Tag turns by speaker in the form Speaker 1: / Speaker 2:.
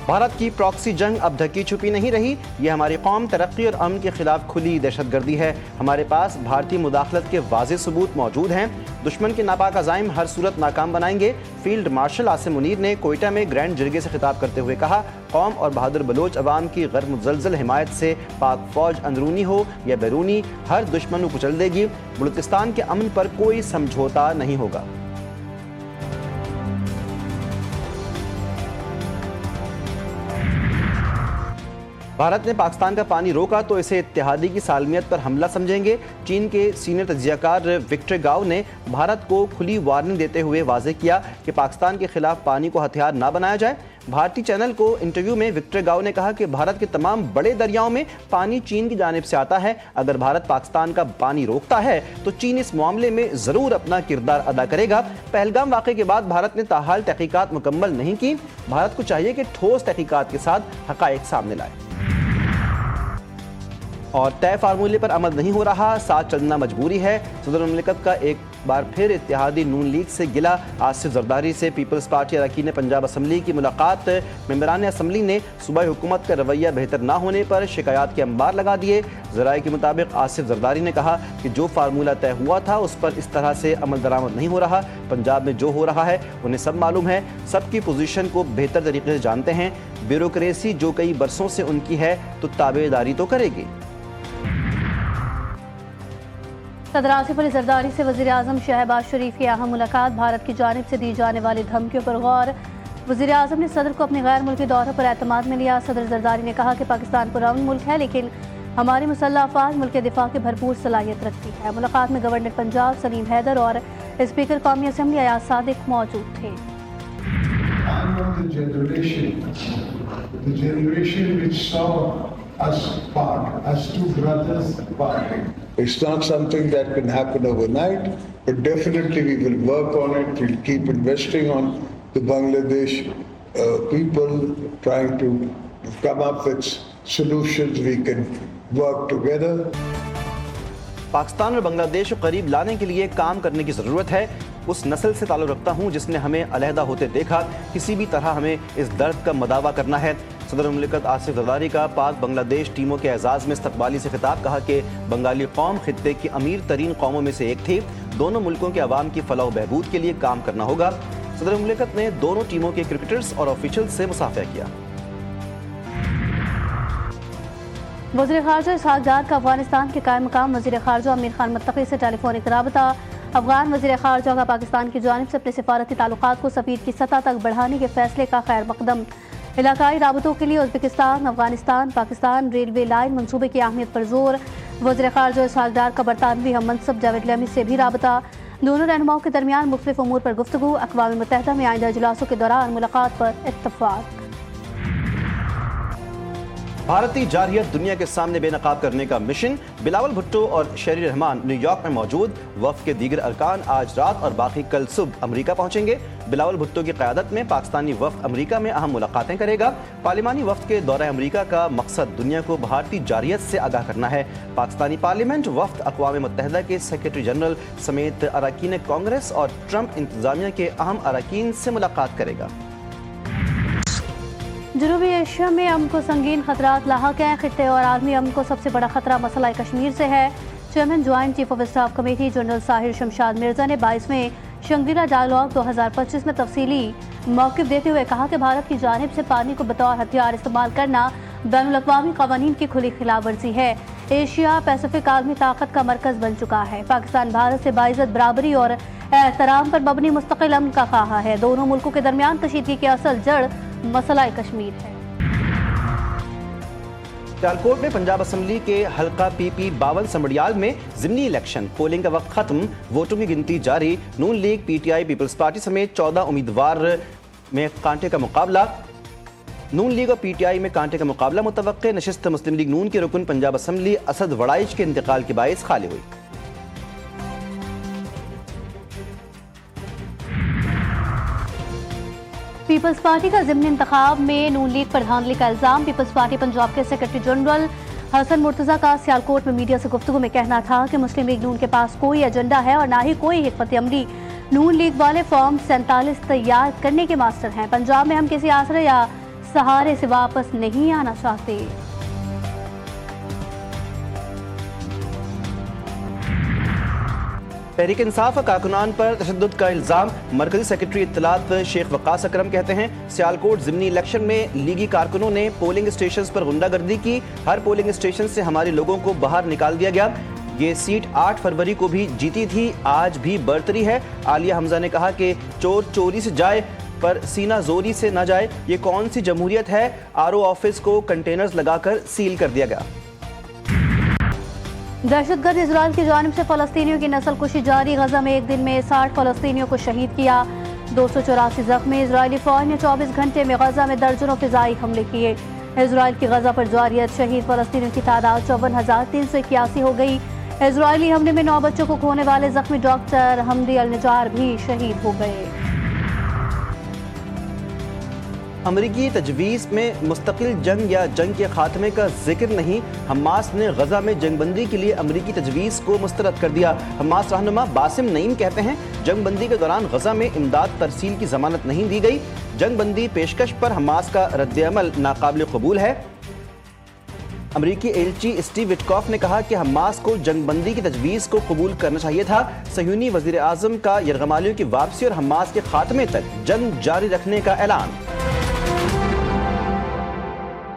Speaker 1: भारत की प्रॉक्सी जंग अब ढकी छुपी नहीं रही। ये हमारी कौम तरक्की और अमन के खिलाफ खुली दहशतगर्दी है। हमारे पास भारतीय मुदाखलत के वाज़ेह सबूत मौजूद हैं। दुश्मन के नापाक अज़ाइम हर सूरत नाकाम बनाएंगे। फील्ड मार्शल आसिम मुनीर ने कोयटा में ग्रैंड जिरगे से खिताब करते हुए कहा, कौम और बहादुर बलोच अवाम की गैर मुज़लज़ल हिमायत से पाक फौज अंदरूनी हो या बैरूनी हर दुश्मन को कुचल देगी। बलूचिस्तान के अमन पर कोई समझौता नहीं होगा। भारत ने पाकिस्तान का पानी रोका तो इसे इत्तेहादी की सालमियत पर हमला समझेंगे। चीन के सीनियर तज्जियाकार विक्टर गाओ ने भारत को खुली वार्निंग देते हुए वाज़ेह किया कि पाकिस्तान के खिलाफ पानी को हथियार ना बनाया जाए। भारतीय चैनल को इंटरव्यू में विक्टर गाओ ने कहा कि भारत के तमाम बड़े दरियाओं में पानी चीन की जानिब से आता है। अगर भारत पाकिस्तान का पानी रोकता है तो चीन इस मामले में ज़रूर अपना किरदार अदा करेगा। पहलगाम वाक़े के बाद भारत ने ताहाल तहकीकात मुकम्मल नहीं की। भारत को चाहिए कि ठोस तहकीकात के साथ हक़ाइक़ सामने लाए। और तय फार्मूले पर अमल नहीं हो रहा, साथ चलना मजबूरी है। सदर मुमलिकत का एक बार फिर इत्तेहादी नून लीग से गिला। आसिफ जरदारी से पीपल्स पार्टी अरकान पंजाब असम्बली की मुलाकात। मेंबरान असम्बली ने सूबाई हुकूमत का रवैया बेहतर ना होने पर शिकायत के अंबार लगा दिए। ज़राए के मुताबिक आसिफ जरदारी ने कहा कि जो फार्मूला तय हुआ था उस पर इस तरह से अमल दरामद नहीं हो रहा। पंजाब में जो हो रहा है उन्हें सब मालूम है, सबकी पोजीशन को बेहतर तरीके से जानते हैं। ब्यूरोक्रेसी जो कई बरसों से उनकी है तो ताबेदारी तो करेगी।
Speaker 2: सदर आसिफ अली जरदारी से वज़ीर आज़म शहबाज शरीफ की अहम मुलाकात। भारत की जानिब से दी जाने वाली धमकियों पर गौर। वज़ीर आज़म ने सदर को अपने गैर मुल्की दौरे पर एतमाद में लिया। सदर जरदारी ने कहा कि पाकिस्तान पुरअमन मुल्क है, लेकिन हमारी मुसल्लह अफ़वाज मुल्क के दिफा की भरपूर सलाहियत रखती है। मुलाकात में गवर्नर पंजाब सलीम हैदर और स्पीकर कौमी असम्बली अयाज सादिक मौजूद थे।
Speaker 3: Us part, as two brothers parting. It's not something that can happen overnight, but definitely we will work on it. We'll keep investing on the Bangladesh people, trying to come up with solutions we can work together.
Speaker 1: Pakistan और बांग्लादेश को करीब लाने के लिए काम करने की ज़रूरत है। उस नस्ल से ताल्लुक़ रखता हूँ जिसने हमें अलहदा होते देखा। किसी भी तरह हमें इस दर्द का मदावा करना है। सदर मुमलिकत आसिफ जरदारी का पाक बांग्लादेश टीमों के एजाज़ में इस्तकबाली से खिताब। कहा कि बंगाली कौम खित्ते की अमीर तरीन कौमों में से एक थी। दोनों मुल्कों के अवाम की फलाह बहबूद के लिए काम करना होगा। सदर मुमलिकत ने दोनों टीमों के क्रिकेटर्स और ऑफिशियल्स से मुसाफिया किया।
Speaker 2: वज़ीर ख़ारजा इसहाक़ डार का अफगानिस्तान के कायम मकाम वज़ीर ख़ारजा अमीर खान मुत्तक़ी से टेलीफोनिक राबता। अफगान वज़ीर ख़ारजा का पाकिस्तान की जानिब से अपने सिफारती ताल्लुक़ात को सफ़ीर की सतह तक बढ़ाने के फैसले का खैर मकदम। इलाकाई राबतों के लिए Uzbekistan Afghanistan Pakistan railway line मनसूबे की अहमियत पर जोर। वज़ीर ख़ारजा इसहाक़ डार का बरतानवी हम मनसब जावेद लमी से भी राबता। दोनों रहनुमाओं के दरमियान मुख्तलिफ उमूर पर गुफ्तगू। अक़वाम मुत्तहिदा में आइंदा इजलासों के दौरान मुलाकात पर इत्तफ़ाक़।
Speaker 1: भारतीय जारहियत दुनिया के सामने बेनकाब करने का मिशन। बिलावल भुट्टो और शेरी रहमान न्यूयॉर्क में मौजूद। वफ़द के दीगर अरकान आज रात और बाकी कल सुबह अमरीका पहुंचेंगे। बिलावल भुट्टो की क़यादत में पाकिस्तानी वफ़द अमरीका में अहम मुलाकातें करेगा। पार्लिमानी वफ़द के दौरा अमरीका का मकसद दुनिया को भारतीय जारहियत से आगाह करना है। पाकिस्तानी पार्लियामेंट वफ़द अक़वाम मुत्तहिदा के सेक्रेटरी जनरल समेत अरकान कांग्रेस और ट्रंप इंतज़ामिया के अहम अरकान से मुलाकात करेगा।
Speaker 2: जनूबी एशिया में अमन को संगीन खतरात लाहक हैं। खित्ते और आलमी अमन को सबसे बड़ा खतरा मसला कश्मीर से है। Chairman joint chief of staff committee general Sahir Shamshad Mirza ने 22वें शंग्रीला डायलॉग 2025 में तफसीली मौक़िफ़ देते हुए कहा कि भारत की जानिब से पानी को बतौर हथियार इस्तेमाल करना बैनुल-अक़वामी क़वानीन की खुली खिलाफ वर्जी है। एशिया पैसिफिक आलमी ताकत का मरकज़ बन चुका है। पाकिस्तान भारत से बाइज़्ज़त बराबरी और एहतराम पर मबनी मुस्तक़िल अमन का ख्वाह है। दोनों मुल्कों के दरमियान कशीदगी की असल जड़ मसला कश्मीर है।
Speaker 1: सियालकोट में पंजाब असम्बली के हल्का PP 52 समड़ियाल में ज़िमनी इलेक्शन। पोलिंग का वक्त खत्म, वोटों की गिनती जारी। नून लीग PTI पीपल्स पार्टी समेत 14 उम्मीदवार में कांटे का मुकाबला। नून लीग और PTI में कांटे का मुकाबला मुतवक्के। नशिस्त मुस्लिम लीग नून के रुकन पंजाब असम्बली असद वड़ाइच के इंतकाल के बायस खाली हुई।
Speaker 2: पीपल्स पार्टी का ज़िमनी इंतखाब में नून लीग पर धांधली का इल्ज़ाम। पीपल्स पार्टी पंजाब के सेक्रेटरी जनरल हसन मुर्तज़ा का सियालकोट में मीडिया से गुफ्तगू में कहना था कि मुस्लिम लीग नून के पास कोई एजेंडा है और ना ही कोई हिकमत अमली। नून लीग वाले फॉर्म 47 तैयार करने के मास्टर हैं। पंजाब में हम किसी आसरे या सहारे से वापस नहीं आना चाहते।
Speaker 1: तहरीक इंसाफ कारकुनान पर तशद्दुद का इल्ज़ाम। मरकजी सेक्रेटरी इत्तलात शेख वक़ास अकरम कहते हैं सियालकोट ज़िमनी इलेक्शन में लीगी कारकुनों ने पोलिंग स्टेशन पर गुंडागर्दी की। हर पोलिंग स्टेशन से हमारे लोगों को बाहर निकाल दिया गया। ये सीट 8 फरवरी को भी जीती थी, आज भी बरतरी है। आलिया हमजा ने कहा कि चोर चोरी से जाए पर सीना जोरी से न जाए। ये कौन सी जमहूरियत है? आरओ ऑफिस को कंटेनर्स लगाकर सील कर दिया गया।
Speaker 2: दहशतगर्द इजराइल की जानिब से फलस्तीनियों की नस्ल कुशी जारी। गजा में एक दिन में 60 फलस्तीनियों को शहीद किया, 284 जख्मी। इजरायली फौज ने 24 घंटे में गजा में दर्जनों फिजाई हमले किए। इजराइल की गजा पर जारियत शहीद फलस्तीनियों की तादाद 54,381 हो गई। इजरायली हमले में 9 बच्चों को खोने वाले जख्मी डॉक्टर हमदी अल निजार भी शहीद हो गए।
Speaker 1: अमरीकी तजवीज़ में मुस्तकिल जंग या जंग के खात्मे का जिक्र नहीं। हमास ने गजा में जंगबंदी के लिए अमरीकी तजवीज़ को मुस्तरद कर दिया। हमास रहनुमा बासिम नईम कहते हैं जंगबंदी के दौरान गजा में इमदाद तरसील की जमानत नहीं दी गई। जंगबंदी पेशकश पर हमास का रद्द-ए-अमल नाकाबिल कबूल है। अमरीकी एलची स्टीव विटकॉफ ने कहा कि हमास को जंगबंदी की तजवीज़ को कबूल करना चाहिए था। सह्यूनी वज़ीर आज़म का यरगमालियों की वापसी और हमास के खात्मे तक जंग जारी रखने का ऐलान।